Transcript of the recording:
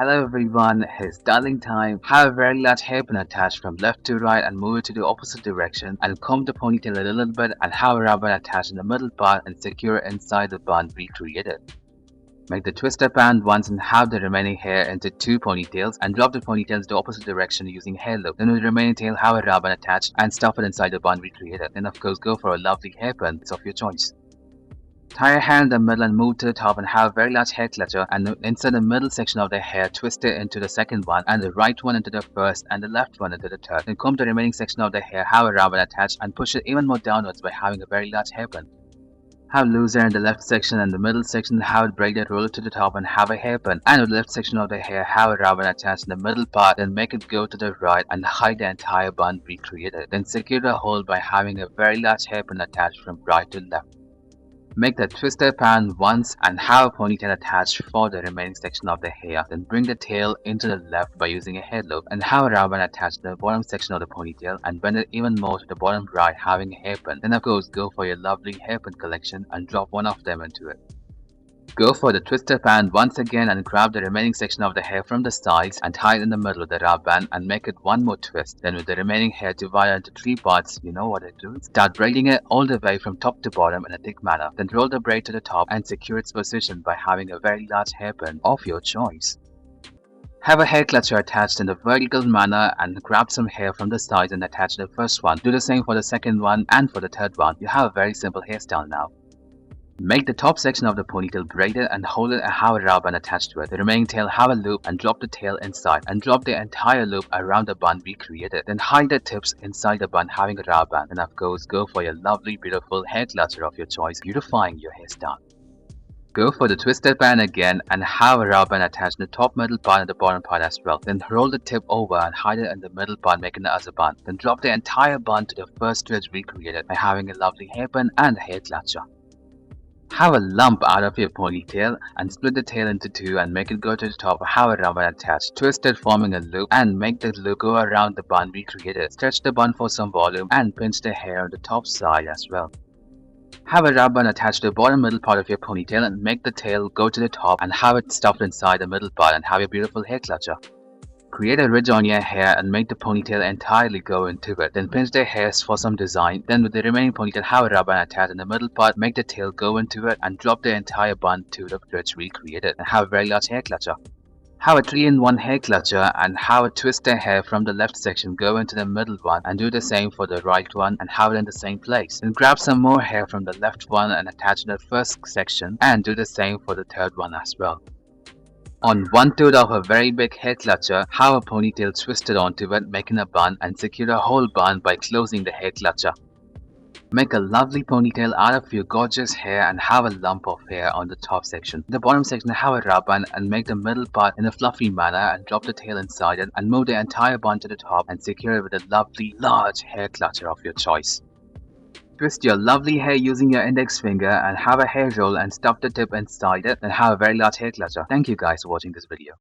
Hello everyone, hairstyling time. Have a very large hairpin attached from left to right and move it to the opposite direction and comb the ponytail a little bit and have a rubber attached in the middle part and secure inside the bun we created. Make the twister band once and have the remaining hair into two ponytails and drop the ponytails the opposite direction using hair loop. Then with the remaining tail have a rubber attached and stuff it inside the bun we created. Then of course go for a lovely hairpin, it's of your choice. Tie your hair in the middle and move to the top and have a very large hair clutcher and insert the middle section of the hair, twist it into the second one and the right one into the first and the left one into the third. Then comb the remaining section of the hair, have a rubber attached and push it even more downwards by having a very large hairpin. Have loose hair in the left section and the middle section, have it braided, roll it to the top and have a hairpin. And with the left section of the hair, have a rubber attached in the middle part, then make it go to the right and hide the entire bun we created. Then secure the hole by having a very large hairpin attached from right to left. Make the twister band once and have a ponytail attached for the remaining section of the hair. Then bring the tail into the left by using a hair loop and have a ribbon attached to the bottom section of the ponytail and bend it even more to the bottom right having a hairpin. Then of course go for your lovely hairpin collection and drop one of them into it. Go for the twister band once again and grab the remaining section of the hair from the sides and tie it in the middle with the rubber band and make it one more twist. Then with the remaining hair divide it into three parts, you know what to do. Start braiding it all the way from top to bottom in a thick manner. Then roll the braid to the top and secure its position by having a very large hairpin of your choice. Have a hair clutcher attached in the vertical manner and grab some hair from the sides and attach the first one. Do the same for the second one and for the third one. You have a very simple hairstyle now. Make the top section of the ponytail braided and hold it and have a rubber band attached to it. The remaining tail have a loop and drop the tail inside and drop the entire loop around the bun we created. Then hide the tips inside the bun having a rubber band. And of course go for your lovely beautiful hair clutcher of your choice, beautifying your hairstyle. Go for the twisted band again and have a rubber band attached in the top middle part and the bottom part as well. Then roll the tip over and hide it in the middle part making the other bun. Then drop the entire bun to the first stitch we created by having a lovely hairpin and hair clutcher. Have a lump out of your ponytail and split the tail into two and make it go to the top. Have a rubber attached, twist it forming a loop and make the loop go around the bun we created. Stretch the bun for some volume and pinch the hair on the top side as well. Have a rubber band attached to the bottom middle part of your ponytail and make the tail go to the top and have it stuffed inside the middle part and have your beautiful hair clutcher. Create a ridge on your hair and make the ponytail entirely go into it. Then pinch the hairs for some design. Then with the remaining ponytail, have a rubber band attached in the middle part, make the tail go into it and drop the entire bun to the ridge we created and have a very large hair clutcher. Have a 3-in-1 hair clutcher and have a twist the hair from the left section go into the middle one and do the same for the right one and have it in the same place. Then grab some more hair from the left one and attach to the first section and do the same for the third one as well. On one third of a very big hair clutcher, have a ponytail twisted onto it, making a bun and secure the whole bun by closing the hair clutcher. Make a lovely ponytail out of your gorgeous hair and have a lump of hair on the top section. The bottom section have a rubber band and make the middle part in a fluffy manner and drop the tail inside it and move the entire bun to the top and secure it with a lovely large hair clutcher of your choice. Twist your lovely hair using your index finger and have a hair roll and stuff the tip inside it and have a very large hair clutcher. Thank you guys for watching this video.